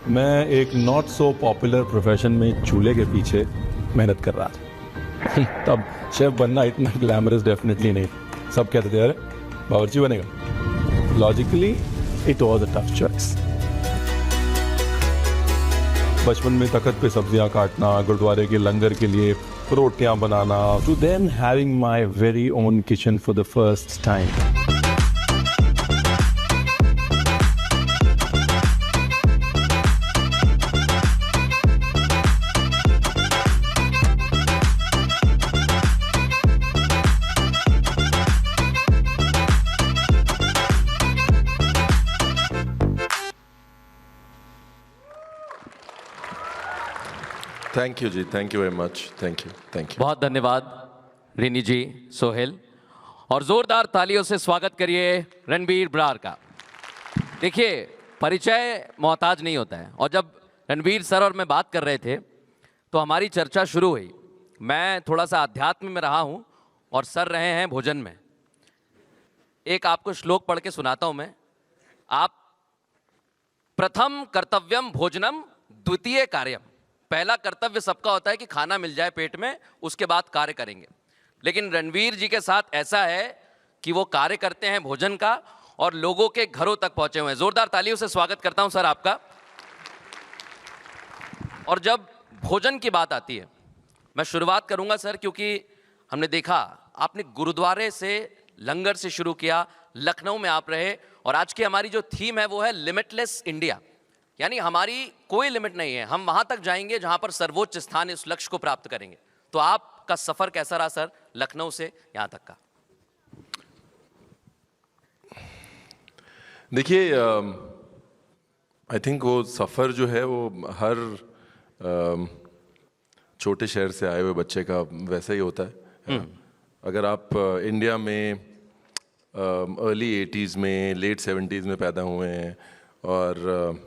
मैं एक not so popular profession में चूल्हे के पीछे मेहनत कर रहा था। तब शेफ बनना इतना ग्लैमरस डेफिनेटली नहीं था। सब कहते थे अरे बावर्ची बनेगा। Logically it was a tough choice. बचपन में तख्त पे सब्जियां काटना, गुरुद्वारे के लंगर के लिए रोटियां बनाना, to then having my very own kitchen for the first time. Thank you जी, thank you very much, thank you, thank you. बहुत धन्यवाद रिनी जी, सोहेल, और जोरदार तालियों से स्वागत करिए रणबीर बरार का। देखिए, परिचय मोहताज नहीं होता है, और जब रणबीर सर और मैं बात कर रहे थे तो हमारी चर्चा शुरू हुई। मैं थोड़ा सा अध्यात्म में रहा हूँ और सर रहे हैं भोजन में। एक आपको श्लोक पढ़ के सुनाता हूँ मैं। आप प्रथम कर्तव्यम भोजनम द्वितीय कार्यम। पहला कर्तव्य सबका होता है कि खाना मिल जाए पेट में, उसके बाद कार्य करेंगे। लेकिन रणवीर जी के साथ ऐसा है कि वो कार्य करते हैं भोजन का और लोगों के घरों तक पहुंचे हुए हैं। जोरदार तालियों से स्वागत करता हूं सर आपका। और जब भोजन की बात आती है, मैं शुरुआत करूंगा सर, क्योंकि हमने देखा आपने गुरुद्वारे से लंगर से शुरू किया, लखनऊ में आप रहे, और आज की हमारी जो थीम है वो है लिमिटलेस इंडिया। यानी हमारी कोई लिमिट नहीं है, हम वहां तक जाएंगे जहां पर सर्वोच्च स्थान इस लक्ष्य को प्राप्त करेंगे। तो आपका सफर कैसा रहा सर, लखनऊ से यहां तक का? देखिए, आई थिंक वो सफ़र जो है वो हर छोटे शहर से आए हुए बच्चे का वैसा ही होता है। अगर आप इंडिया में अर्ली 80s में, लेट 70s में पैदा हुए हैं, और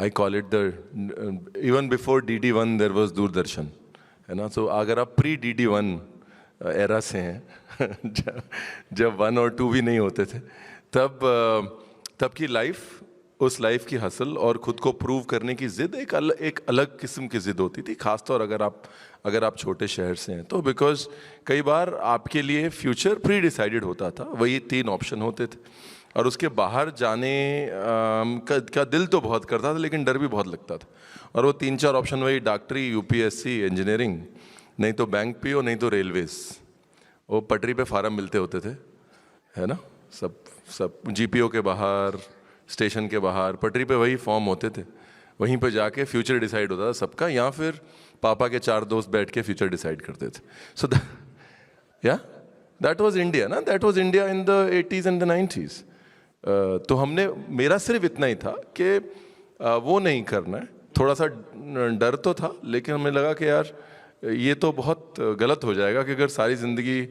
I call it even before DD1 there was Doordarshan, है ना। सो अगर आप प्री DD1 एरा से हैं जब 1 और 2 भी नहीं होते थे, तब की लाइफ, उस लाइफ की हसल और ख़ुद को प्रूव करने की ज़िद एक अलग किस्म की ज़िद होती थी। ख़ासतौर अगर आप छोटे शहर से हैं तो, बिकॉज कई बार आपके लिए फ्यूचर प्री डिसाइडेड होता था। वही 3 ऑप्शन होते थे, और उसके बाहर जाने का दिल तो बहुत करता था, लेकिन डर भी बहुत लगता था। और वो 3-4 ऑप्शन वही डॉक्टरी, UPSC, इंजीनियरिंग, नहीं तो बैंक पीओ, नहीं तो रेलवेज। वो पटरी पे फार्म मिलते होते थे, है ना। सब GPO के बाहर, स्टेशन के बाहर, पटरी पे वही फॉर्म होते थे। वहीं पे जाके फ्यूचर डिसाइड होता था सबका, या फिर पापा के 4 दोस्त बैठ के फ्यूचर डिसाइड करते थे। सो दैट वाज इंडिया ना, that was India in the 80s and the 90s। तो मेरा सिर्फ इतना ही था कि वो नहीं करना है। थोड़ा सा डर तो था, लेकिन हमें लगा कि यार ये तो बहुत गलत हो जाएगा कि अगर सारी ज़िंदगी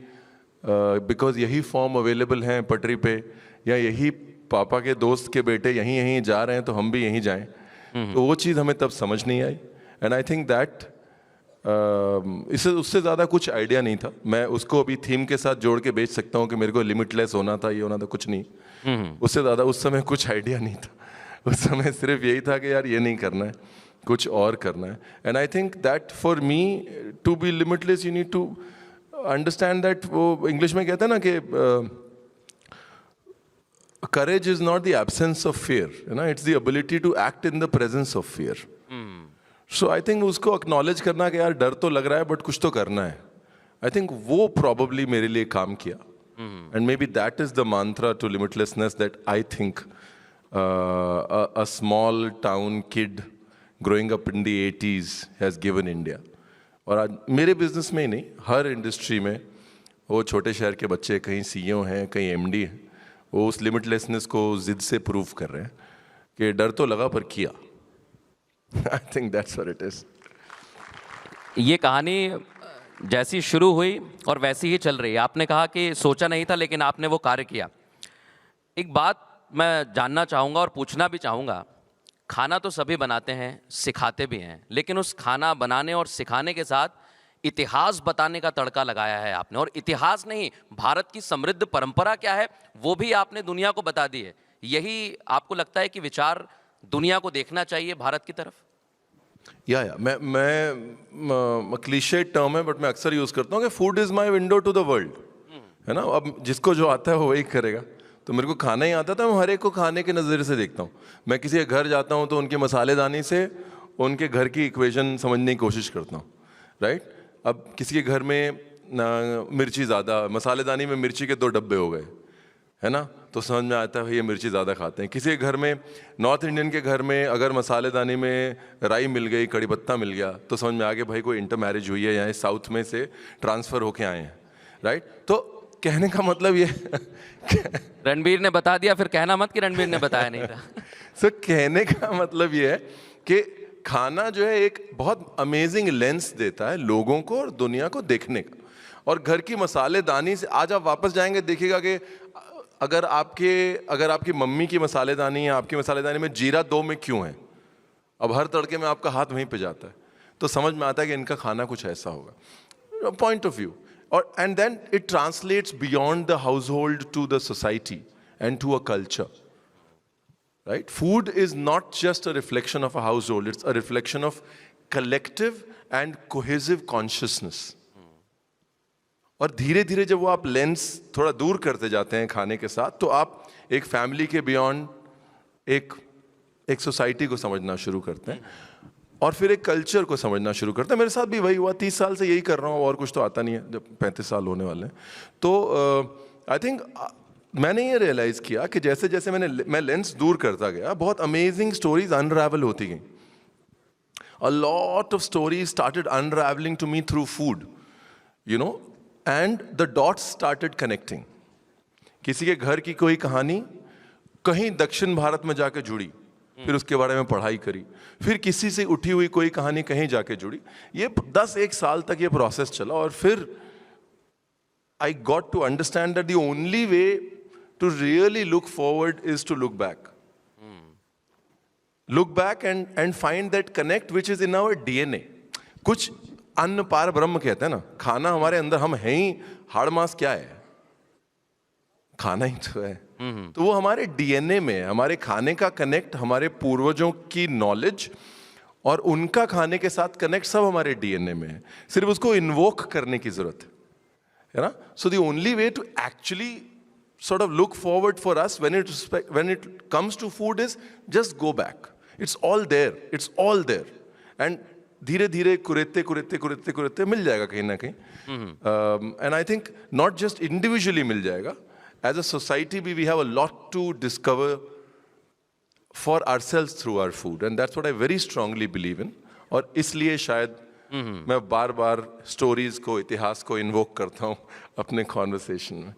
बिकॉज यही फॉर्म अवेलेबल हैं पटरी पे, या यही पापा के दोस्त के बेटे यहीं जा रहे हैं, तो हम भी यहीं जाएं। तो वो चीज़ हमें तब समझ नहीं आई। एंड आई थिंक दैट उससे ज़्यादा कुछ आइडिया नहीं था। मैं उसको अभी थीम के साथ जोड़ के बेच सकता हूँ कि मेरे को लिमिटलेस होना था, ये होना था, कुछ नहीं। उससे ज़्यादा उस समय कुछ आइडिया नहीं था। उस समय सिर्फ यही था कि यार ये नहीं करना है, कुछ और करना है। And I think that for me to be limitless you need to understand that, वो इंग्लिश में कहते हैं ना कि courage is not the absence of fear, है ना, it's the ability to act in the presence of fear. So I think उसको acknowledge करना कि यार डर तो लग रहा है बट कुछ तो करना है, आई थिंक वो प्रॉबली मेरे लिए काम किया। And maybe that is the mantra to limitlessness that I think a small town kid growing up in the 80s has given India. और आज मेरे बिजनेस में ही नहीं, हर इंडस्ट्री में वो छोटे शहर के बच्चे कहीं CEO हैं, कहीं MD हैं, वो उस लिमिटलेसनेस को जिद से प्रूव कर रहे हैं कि डर तो लगा पर किया। I think that's what it is. ये कहानी जैसी शुरू हुई और वैसी ही चल रही है। आपने कहा कि सोचा नहीं था, लेकिन आपने वो कार्य किया। एक बात मैं जानना चाहूँगा और पूछना भी चाहूँगा, खाना तो सभी बनाते हैं, सिखाते भी हैं, लेकिन उस खाना बनाने और सिखाने के साथ इतिहास बताने का तड़का लगाया है आपने। और इतिहास नहीं, भारत की समृद्ध परंपरा क्या है वो भी आपने दुनिया को बता दी है। यही आपको लगता है कि विचार दुनिया को देखना चाहिए भारत की तरफ? या मैं क्लीशे टर्म है बट मैं अक्सर यूज करता हूँ कि food is my window to the world, है ना। अब जिसको जो आता है वो वही करेगा। तो मेरे को खाना ही आता था, मैं हर एक को खाने के नज़रिए से देखता हूँ। मैं किसी के घर जाता हूँ तो उनके मसालेदानी से उनके घर की इक्वेशन समझने की कोशिश करता हूँ, राइट। अब किसी के घर में मिर्ची ज़्यादा, मसालेदानी में मिर्ची के 2 डब्बे हो गए, है ना, तो समझ में आता है भाई ये मिर्ची ज़्यादा खाते हैं। किसी के घर में, नॉर्थ इंडियन के घर में अगर मसालेदानी में राई मिल गई, कड़ी पत्ता मिल गया, तो समझ में आ गया भाई कोई इंटर मैरिज हुई है, यहाँ साउथ में से ट्रांसफ़र होके आए हैं, राइट। तो कहने का मतलब ये रणबीर ने बता दिया, फिर कहना मत कि रणबीर ने बताया नहीं था। सो कहने का मतलब ये है कि खाना जो है एक बहुत अमेजिंग लेंस देता है लोगों को और दुनिया को देखने का। और घर की मसालेदानी से आज आप वापस जाएंगे, देखिएगा कि अगर आपकी मम्मी की मसालेदानी या आपकी मसालेदानी में जीरा 2 में क्यों है, अब हर तड़के में आपका हाथ वहीं पे जाता है, तो समझ में आता है कि इनका खाना कुछ ऐसा होगा, पॉइंट ऑफ व्यू। और and then it translates beyond the household to the society and to a culture, right. Food is not just a reflection of a household, it's a reflection of collective and cohesive consciousness. और धीरे धीरे जब वो आप lens थोड़ा दूर करते जाते हैं खाने के साथ, तो आप एक फैमिली के बियॉन्ड एक सोसाइटी को समझना शुरू करते हैं और फिर एक कल्चर को समझना शुरू करते हैं। मेरे साथ भी वही हुआ, 30 साल से यही कर रहा हूँ और कुछ तो आता नहीं है, जब 35 साल होने वाले हैं। तो आई थिंक मैंने ये रियलाइज़ किया कि जैसे जैसे मैं लेंस दूर करता गया, बहुत अमेजिंग स्टोरीज अनरावल होती गई। A lot of stories started unravelling to me through food, you know, and the dots started connecting. किसी के घर की कोई कहानी कहीं दक्षिण भारत में जाके जुड़ी, फिर उसके बारे में पढ़ाई करी, फिर किसी से उठी हुई कोई कहानी कहीं जाके जुड़ी। ये 10-1 साल तक ये प्रोसेस चला और फिर I got to understand that the only way to really look forward is to look back and find that connect which is in our DNA. कुछ अन्न पार ब्रह्म कहते हैं ना, खाना हमारे अंदर, हम हैं ही, हाड़ मांस क्या है, खाना ही तो है। तो वो हमारे डीएनए में है। हमारे खाने का कनेक्ट हमारे पूर्वजों की नॉलेज और उनका खाने के साथ कनेक्ट सब हमारे डीएनए में है, सिर्फ उसको इन्वोक करने की जरूरत है ना। So the only way to actually sort of look forward for us when it comes to food is just go back. It's all there and धीरे धीरे कुरेते मिल जाएगा कहीं ना कहीं। And I think not just individually मिल जाएगा, as a society we have a lot to discover for ourselves through our food, and that's what I very strongly believe in. और इसलिए शायद मैं बार बार स्टोरीज को, इतिहास को इन्वोक करता हूँ अपने कॉन्वर्सेशन में।